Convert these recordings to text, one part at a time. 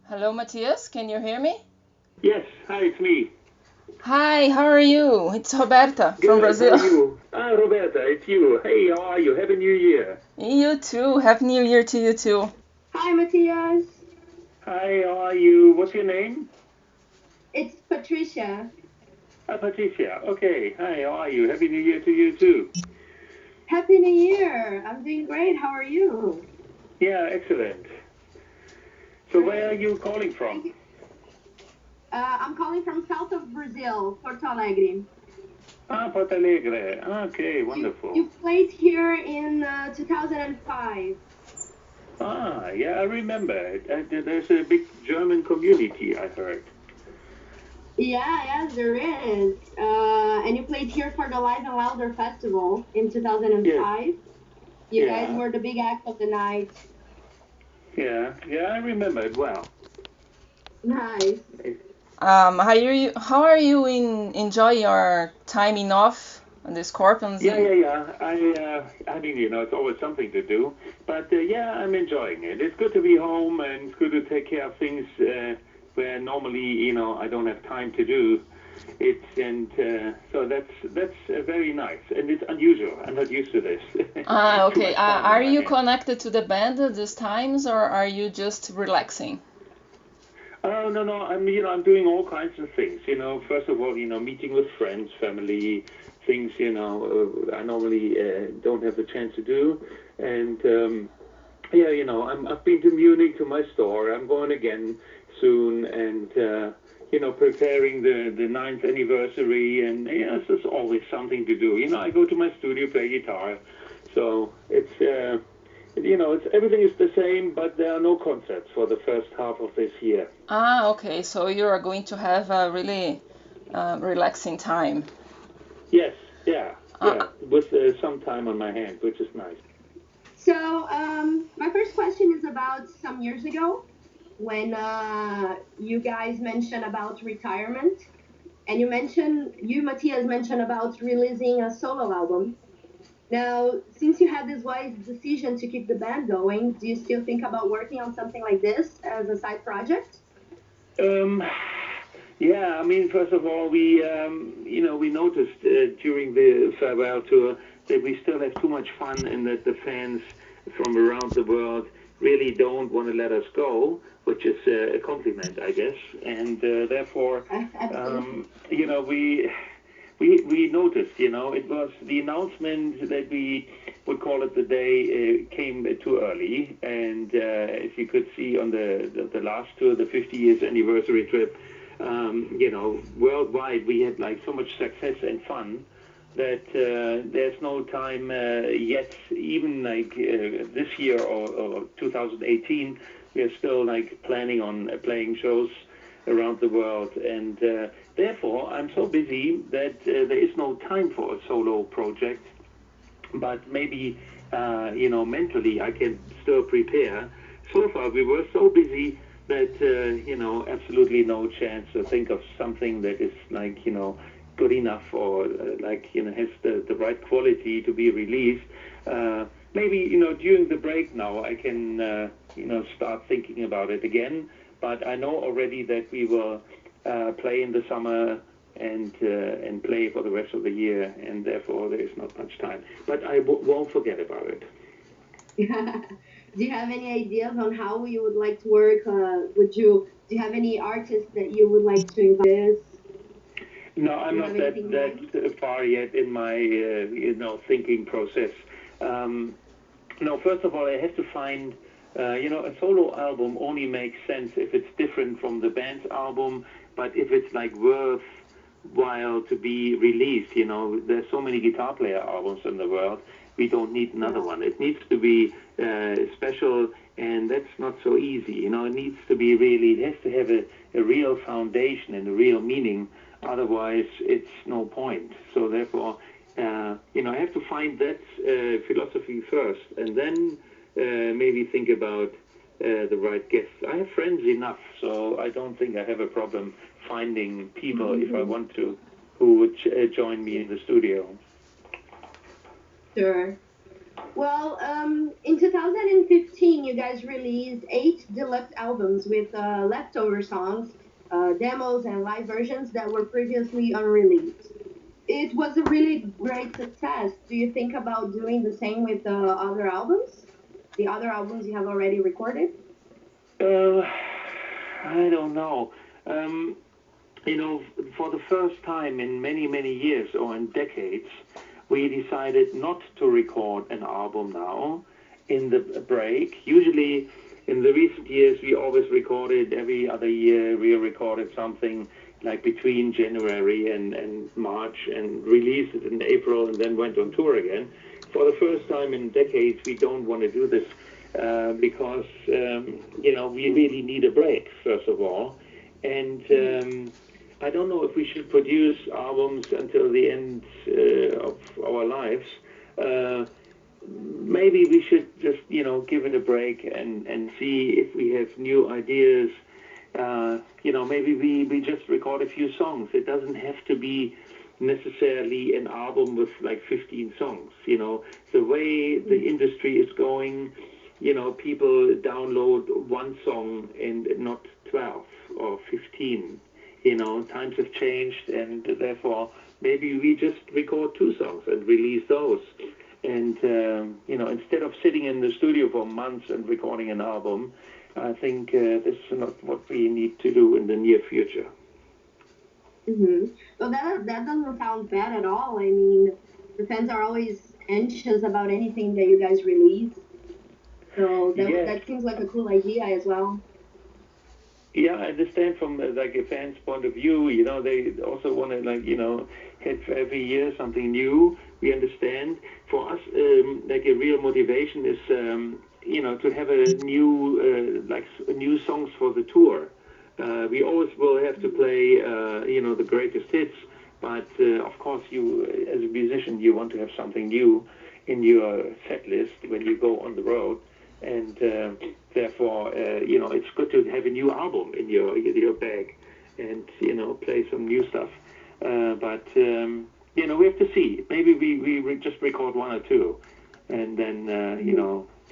Hello, Matthias. Can you hear me? Yes, hi, it's me. Hi, how are you? It's Roberta from Good, how are Brazil. you? Ah, Roberta, it's you. Hey, how are you? Happy New Year. You too. Happy New Year to you too. Hi, Matthias. Hi, how are you? What's your name? It's Patricia. Ah, Patricia. Okay, hi, how are you? Happy New Year to you too. Happy New Year. I'm doing great. How are you? Yeah, excellent. So where are Great. you calling Thank from? you. I'm calling from south of Brazil, Porto Alegre. Ah, Porto Alegre. Okay, wonderful. You played here in 2005. Ah, yeah, I remember. There's a big German community, I heard. Yeah, yes, there is. And you played here for the Live and Louder Festival in Yes, 2005. You guys yeah, were the big act of the night. yeah, I remember it well. Nice. How are you enjoy your timing off on the Scorpions? Yeah. I mean, it's always something to do. But yeah, I'm enjoying it. It's good to be home and it's good to take care of things where normally, I don't have time to do it. And so that's very nice. And it's unusual. I'm not used to this. Too Okay. much time on Are my you hands. connected to the band at these times, or are you just relaxing? Oh no! I'm doing all kinds of things. First of all, meeting with friends, family, things. I normally don't have the chance to do, and yeah, I've been to Munich to my store. I'm going again soon, and preparing the ninth anniversary, and it's just always something to do. I go to my studio, play guitar, so it's everything is the same, but there are no concerts for the first half of this year. Okay. So you are going to have a really relaxing time. Yes, yeah, Uh, with some time on my hands, which is nice. So, my first question is about some years ago when you guys mentioned about retirement, and you, Matthias, mentioned about releasing a solo album. Now, since you had this wise decision to keep the band going, do you still think about working on something like this as a side project? Um, yeah, I mean, first of all, we noticed during the farewell tour that we still have too much fun and that the fans from around the world really don't want to let us go, which is a compliment, I guess. And therefore, Absolutely. we noticed, it was the announcement that we would call it the day came too early. And as you could see on the last tour, the 50 years anniversary trip, worldwide we had like so much success and fun that there's no time yet, even like this year or 2018, we are still like planning on playing shows around the world, and therefore I'm so busy that there is no time for a solo project. But maybe mentally I can still prepare. So far we were so busy that absolutely no chance to think of something that is like good enough or has the right quality to be released. Maybe during the break now I can start thinking about it again. But I know already that we will play in the summer and play for the rest of the year, and therefore there is not much time. But I won't forget about it. Do you have any ideas on how you would like to work? Do you have any artists that you would like to invite? No, Do I'm you have not anything in mind? that far yet in my thinking process. Um, no, first of all, I have to find. A solo album only makes sense if it's different from the band's album, but if it's like worthwhile to be released, there's so many guitar player albums in the world. We don't need another Yeah. one. It needs to be special, and that's not so easy. It needs to be really. It has to have a real foundation and a real meaning. Otherwise, it's no point. So therefore, I have to find that philosophy first, and then maybe think about the right guests. I have friends enough, so I don't think I have a problem finding people if I want to who would join me in the studio. Sure. Well, in 2015, you guys released 8 deluxe albums with leftover songs, demos, and live versions that were previously unreleased. It was a really great success. Do you think about doing the same with the other albums? The other albums you have already recorded? Uh, I don't know. Um, for the first time in many, many years or in decades, we decided not to record an album now in the break. Usually, in the recent years, we always recorded every other year. We recorded something like between January and March and released it in April and then went on tour again. For the first time in decades, we don't want to do this because, we really need a break, first of all. And I don't know if we should produce albums until the end of our lives. Uh, Maybe we should just, give it a break and see if we have new ideas. Maybe we just record a few songs. It doesn't have to be necessarily an album with like 15 songs. The way the industry is going, people download one song and not 12 or 15. Times have changed, and therefore maybe we just record 2 songs and release those. And instead of sitting in the studio for months and recording an album, I think this is not what we need to do in the near future. Well, that doesn't sound bad at all. I mean, the fans are always anxious about anything that you guys release. So Yes. that seems like a cool idea as well. Yeah, I understand from like a fan's point of view. They also want to have every year something new. We understand. For us, like a real motivation is to have a new new songs for the tour. We always will have to play the greatest hits, but of course you as a musician you want to have something new in your set list when you go on the road, and therefore it's good to have a new album in your bag and play some new stuff. But we have to see. Maybe we just record 1 or 2, and then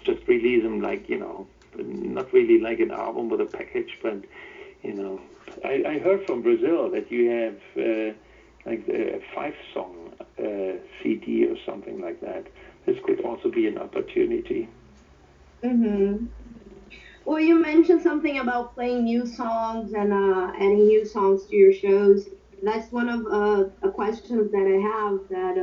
just release them not really like an album with a package, but I heard from Brazil that you have like a 5-song CD or something like that. This could also be an opportunity. Well, you mentioned something about playing new songs and adding new songs to your shows. That's one of a questions that I have. That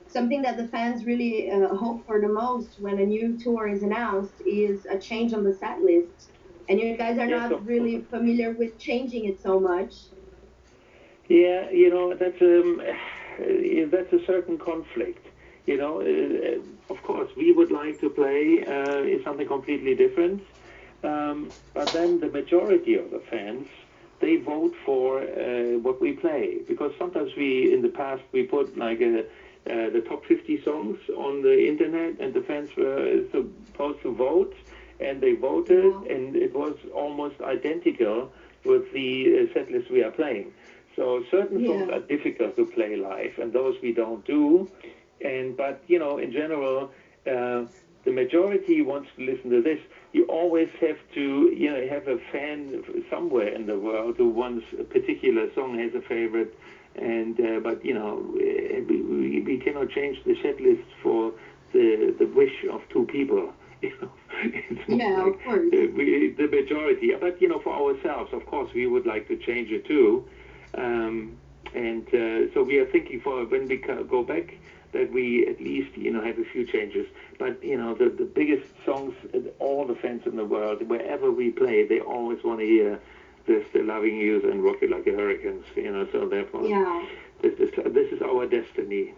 something that the fans really hope for the most when a new tour is announced is a change on the set list. And you guys are Yes, not of really course. familiar with changing it so much. Yeah, that's a certain conflict. Of course, we would like to play something completely different, but then the majority of the fans they vote for what we play, because sometimes in the past we put like the top 50 songs on the internet, and the fans were supposed to vote, and they voted, and it was almost identical with the set list we are playing. So certain songs are difficult to play live, and those we don't do. But in general, the majority wants to listen to this. You always have to have a fan somewhere in the world who wants a particular song, has a favorite, and but we cannot change the set list for the wish of 2 people. It's not Of course. the majority. But for ourselves, of course, we would like to change it too. And so we are thinking for when we go back that we at least have a few changes. But the biggest songs, all the fans in the world, wherever we play, they always want to hear this, "The Loving You" and "Rock You Like a Hurricane." So therefore, this is our destiny.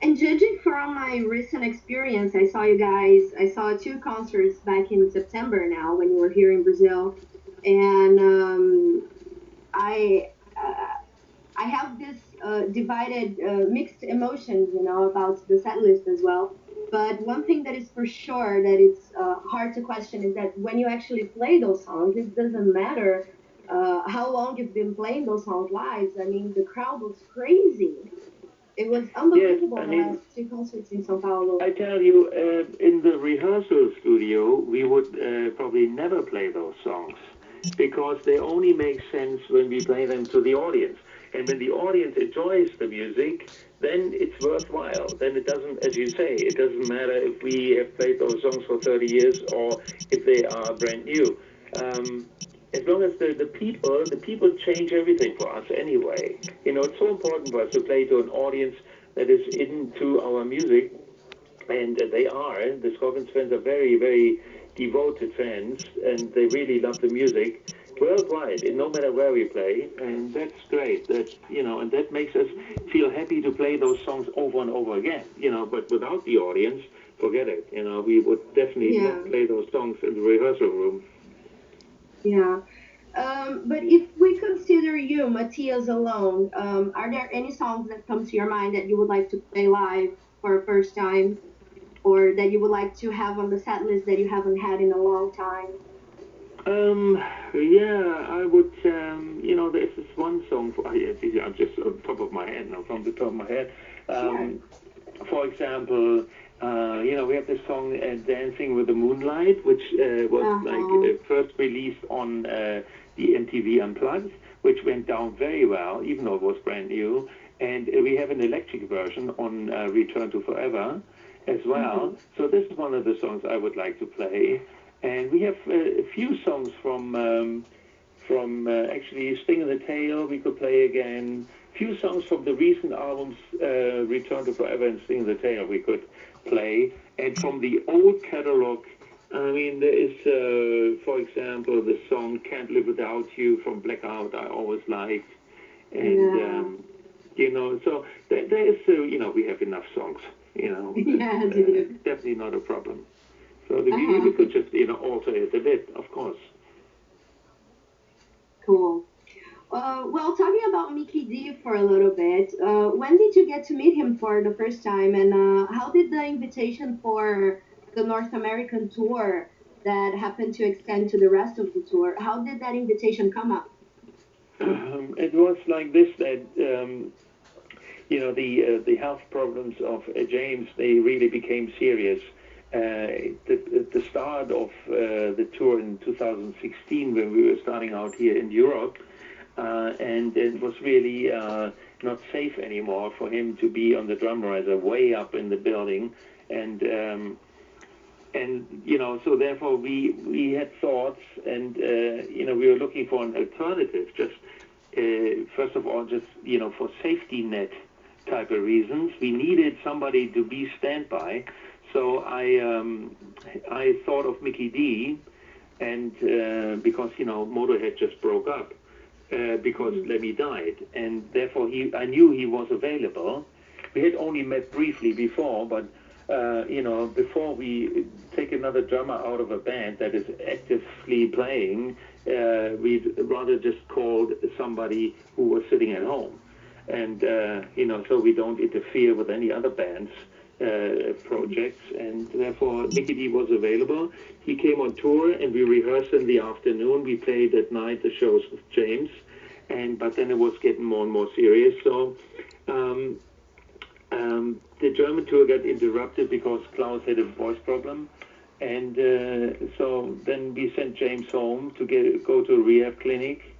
And judging from my recent experience, I saw 2 concerts back in September now when you were here in Brazil. And I, I have this divided, mixed emotions, about the set list as well. But one thing that is for sure that it's hard to question is that when you actually play those songs, it doesn't matter how long you've been playing those songs live. I mean, the crowd was crazy. It was Yes, unbelievable I the mean, last two concerts in Sao Paulo. I tell you, in the rehearsal studio, we would probably never play those songs because they only make sense when we play them to the audience. And when the audience enjoys the music, then it's worthwhile. Then it doesn't, as you say, it doesn't matter if we have played those songs for 30 years or if they are brand new. As long as the people change everything for us anyway. You know, it's so important for us to play to an audience that is into our music, and they are. The Scorpions fans are very, very devoted fans, and they really love the music worldwide, and no matter where we play, and that's great. That and that makes us feel happy to play those songs over and over again. But without the audience, forget it. We would definitely not play those songs in the rehearsal room. Yeah. But if we consider you, Matthias, alone, are there any songs that come to your mind that you would like to play live for a first time, or that you would like to have on the set list that you haven't had in a long time? Yeah, I would. There's this one song. I'm just on top of my head now, from the top of my head. For example, we have this song "Dancing with the Moonlight," which was first released on the MTV Unplugged, which went down very well, even though it was brand new. And we have an electric version on Return to Forever as well. So this is one of the songs I would like to play. And we have a few songs from actually Sting in the Tail we could play again. Few songs from the recent albums Return to Forever and Sting in the Tail we could play. And from the old catalog, I mean, there is, for example, the song Can't Live Without You from Blackout I always liked. And, so there is, we have enough songs, definitely not a problem. So we could just, alter it a bit, of course. Cool. Well, talking about Mikkey Dee for a little bit, when did you get to meet him for the first time, and how did the invitation for the North American tour that happened to extend to the rest of the tour, how did that invitation come up? It was like this, that the health problems of James, they really became serious. The start of the tour in 2016, when we were starting out here in Europe, and it was really not safe anymore for him to be on the drum riser way up in the building, and so therefore we had thoughts, and we were looking for an alternative, just first of all, just for safety net type of reasons. We needed somebody to be standby. So I thought of Mikkey Dee, and because Motorhead just broke up because Lemmy died, and therefore I knew he was available. We had only met briefly before, but before we take another drummer out of a band that is actively playing, we'd rather just called somebody who was sitting at home, and so we don't interfere with any other bands. Projects, and therefore Mikkey Dee was available. He came on tour, and we rehearsed in the afternoon. We played at night the shows with James, but then it was getting more and more serious. So the German tour got interrupted because Klaus had a voice problem, and so then we sent James home to go to a rehab clinic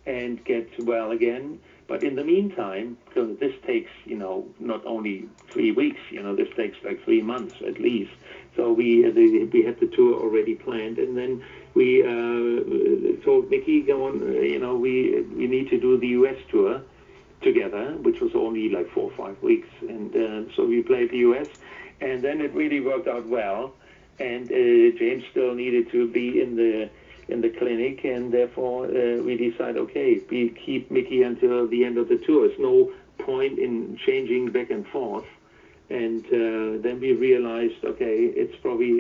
and get well again. But in the meantime, because this takes, not only 3 weeks, this takes like 3 months at least. So we had the tour already planned, and then we told Mikkey, go on, we need to do the US tour together, which was only like 4 or 5 weeks, and so we played the US, and then it really worked out well, and James still needed to be in the clinic, and therefore we decided, okay, we keep Mikkey until the end of the tour. There's no point in changing back and forth. And then we realized, okay, it's probably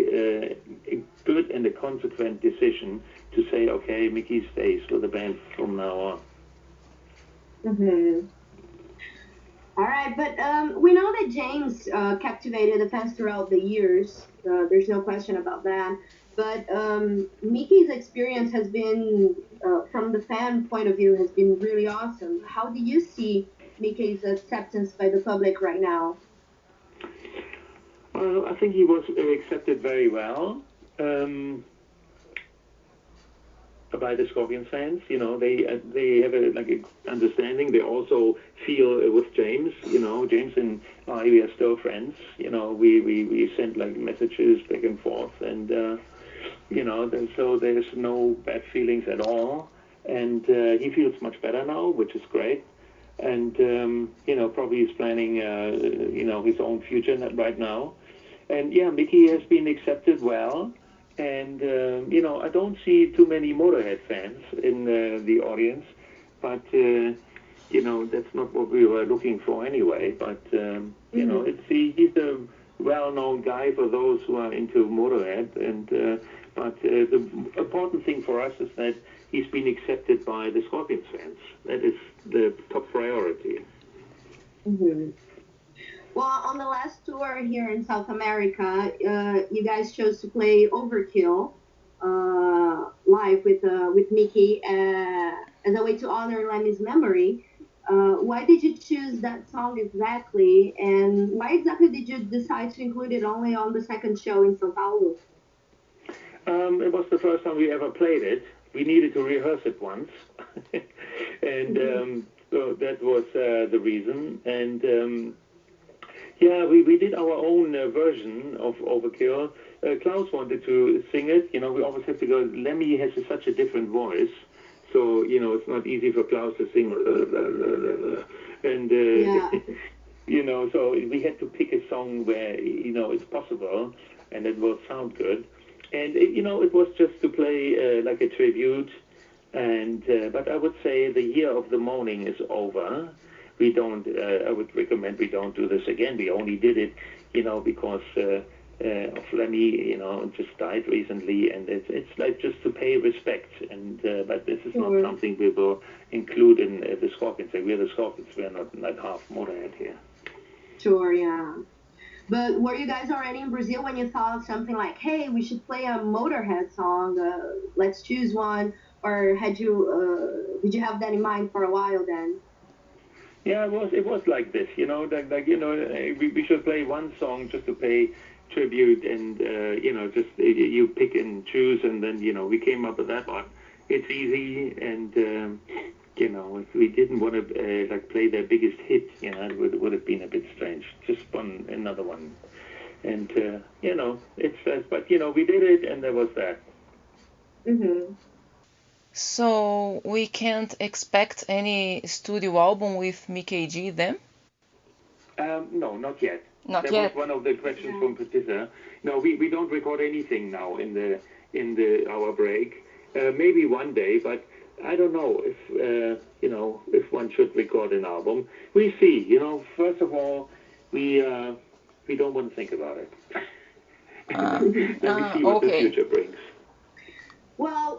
a good and a consequent decision to say, okay, Mikkey stays with the band from now on. All right, but we know that James captivated the fans throughout the years. There's no question about that. But Mikkey's experience has been, from the fan point of view, has been really awesome. How do you see Mikkey's acceptance by the public right now? Well, I think he was accepted very well by the Scorpions fans. You know, they have a understanding. They also feel with James. You know, James and I, we are still friends. You know, we send like messages back and forth, and you know, so there's no bad feelings at all. And he feels much better now, which is great. And you know, probably he's planning you know, his own future right now. And yeah, Mikkey has been accepted well. And, you know, I don't see too many Motorhead fans in the audience, but, you know, that's not what we were looking for anyway. But, you know, he's a well-known guy for those who are into Motorhead. And, but the important thing for us is that he's been accepted by the Scorpions fans. That is the top priority. Mm-hmm. Well, on the last tour here in South America, you guys chose to play Overkill live with Mikkey as a way to honor Lemmy's memory. Why did you choose that song exactly, and why exactly did you decide to include it only on the second show in São Paulo? It was the first time we ever played it. We needed to rehearse it once, and so that was the reason. And yeah, we did our own version of Overkill. Klaus wanted to sing it. You know, we always have to go. Lemmy has such a different voice, so you know it's not easy for Klaus to sing. And you know, so we had to pick a song where you know it's possible and it will sound good. And you know, it was just to play like a tribute. And but I would say the year of the mourning is over. We don't. I would recommend we don't do this again. We only did it, you know, because of Lemmy, you know, just died recently, and it's like just to pay respect. And but this is not something we will include in the Scorpions. We're the Scorpions. We're not half Motorhead here. Sure, yeah. But were you guys already in Brazil when you thought something like, "Hey, we should play a Motorhead song. Let's choose one," or had you did you have that in mind for a while then? Yeah, it was like this, you know, like you know, we should play one song just to pay tribute, and you know, just you pick and choose, and then you know, we came up with that one. It's easy, and you know, if we didn't want to like play their biggest hit, you know, it would have been a bit strange. Just another one, and you know, it's but you know, we did it, and there was that. Mm-hmm. So we can't expect any studio album with Mikkey Dee then? No, not yet. Not that yet. was one of the questions from Patricia. No, we don't record anything now in the our break. Maybe one day, but I don't know if you know, if one should record an album. We see. You know, first of all, we don't want to think about it. Then we see what the future brings. Well,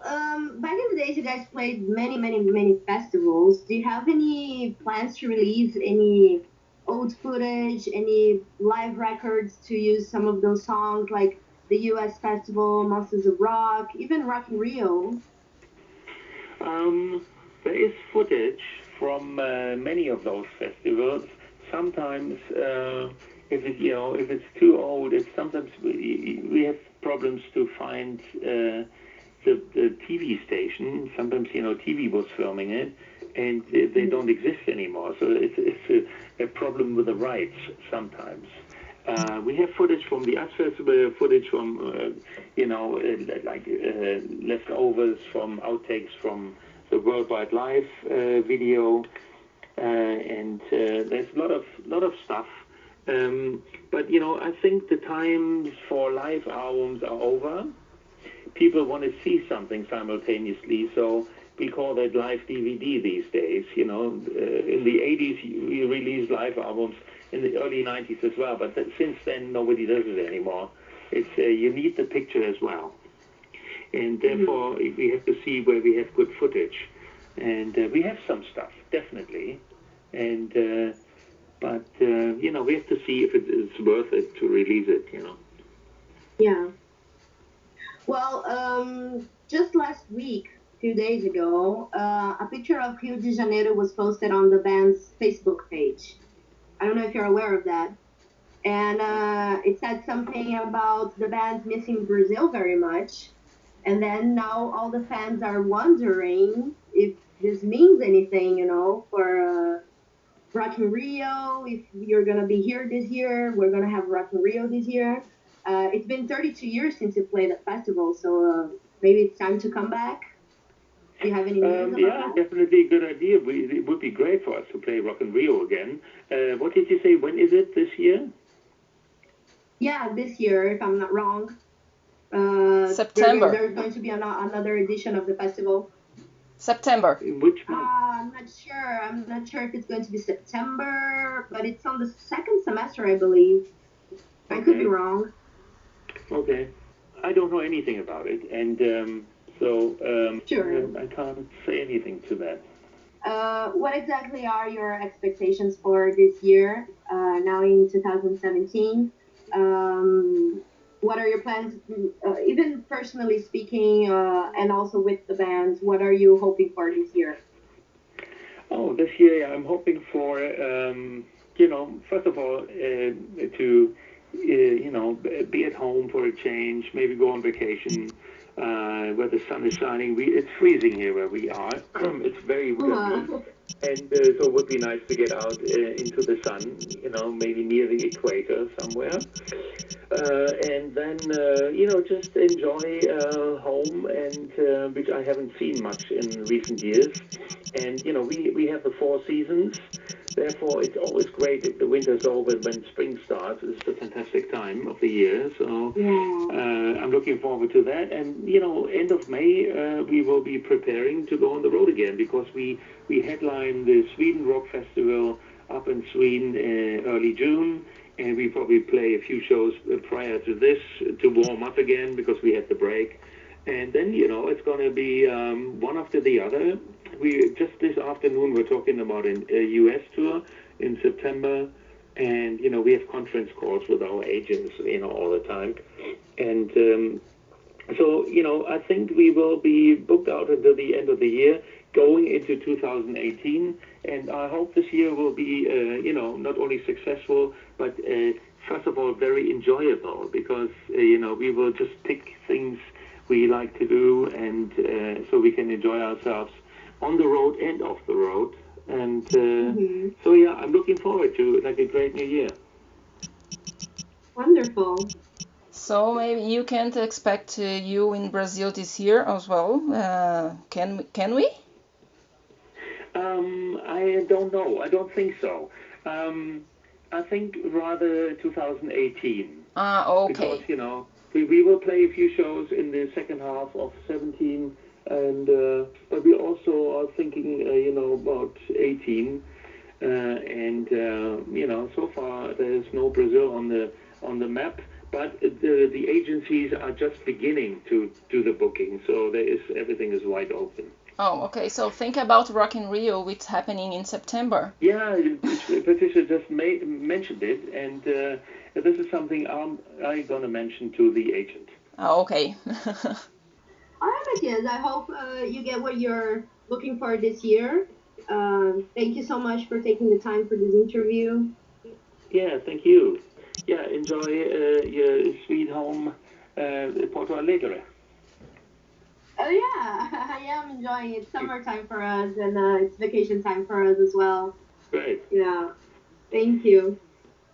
back in the days, you guys played many festivals. Do you have any plans to release any old footage, any live records to use some of those songs, like the U.S. Festival, Monsters of Rock, even Rock in Rio? There is footage from many of those festivals. Sometimes, if it's too old, sometimes we have problems to find. The TV station, sometimes, you know, TV was filming it, and they don't exist anymore. So it's a problem with the rights sometimes. We have footage from the US Festival, footage from, you know, leftovers from outtakes from the Worldwide Live video, and there's a lot of stuff. But, you know, I think the times for live albums are over. People want to see something simultaneously, so we call that live DVD these days. You know, in the 80s we released live albums, in the early 90s as well, but since then nobody does it anymore. It's you need the picture as well, and therefore we have to see where we have good footage, and we have some stuff definitely, and but you know, we have to see if it's worth it to release it. You know. Yeah. Well, just last week, few days ago, a picture of Rio de Janeiro was posted on the band's Facebook page. I don't know if you're aware of that. And it said something about the band missing Brazil very much. And then now all the fans are wondering if this means anything, for Rock in Rio, if you're going to be here this year. We're going to have Rock in Rio this year. It's been 32 years since you played at festival, so maybe it's time to come back. Do you have any news about Yeah, that? definitely a good idea. It would be great for us to play Rock in Rio again. What did you say? When is it this year? Yeah, this year, if I'm not wrong. September. There's going to be another edition of the festival. September. In which month? I'm not sure. I'm not sure if it's going to be September, but it's on the second semester, I believe. I could be wrong. Okay. I don't know anything about it, and Sure. I can't say anything to that. What exactly are your expectations for this year, now in 2017? What are your plans, even personally speaking, and also with the band? What are you hoping for this year? Oh, this year I'm hoping for, first of all, to, be at home for a change, maybe go on vacation where the sun is shining. It's freezing here where we are. It's very windy. And so it would be nice to get out into the sun, maybe near the equator somewhere. And then, just enjoy home, and which I haven't seen much in recent years. And, we have the 4 seasons. Therefore, it's always great if the winter's over when spring starts. It's a fantastic time of the year. So I'm looking forward to that. And, end of May, we will be preparing to go on the road again because we headline the Sweden Rock Festival up in Sweden early June. And we probably play a few shows prior to this to warm up again because we had the break. And then, it's going to be one after the other. We just this afternoon we're talking about a U.S. tour in September, and we have conference calls with our agents, all the time. And so, I think we will be booked out until the end of the year, going into 2018. And I hope this year will be, not only successful, but first of all, very enjoyable because, we will just pick things we like to do, and so we can enjoy ourselves on the road and off the road. And so, yeah, I'm looking forward to a great new year. Wonderful. So maybe you can't expect you in Brazil this year as well. Can we? I don't know. I don't think so. I think rather 2018. Okay. Because, we will play a few shows in the second half of 17, and but we also are thinking, about 18. So far there's no Brazil on the map, but the agencies are just beginning to do the booking, so everything is wide open. Oh, okay. So think about Rock in Rio, which is happening in September. Yeah, Patricia just mentioned it, and this is something I'm going to mention to the agent. Oh, okay. All right, Matthias. I hope you get what you're looking for this year. Thank you so much for taking the time for this interview. Yeah, thank you. Yeah, enjoy your sweet home, Porto Alegre. Oh yeah, I am enjoying it. It's summertime for us, and it's vacation time for us as well. Great. Yeah, thank you.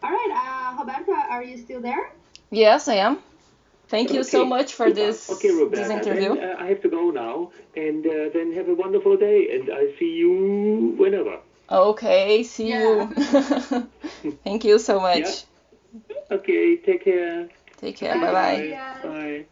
All right, Roberta, are you still there? Yes, I am. Thank you so much for this interview. Then, I have to go now, and then have a wonderful day, and I see you whenever. Okay, see you. Thank you so much. Yeah. Okay, take care. Take care. Bye-bye. Yes. Bye.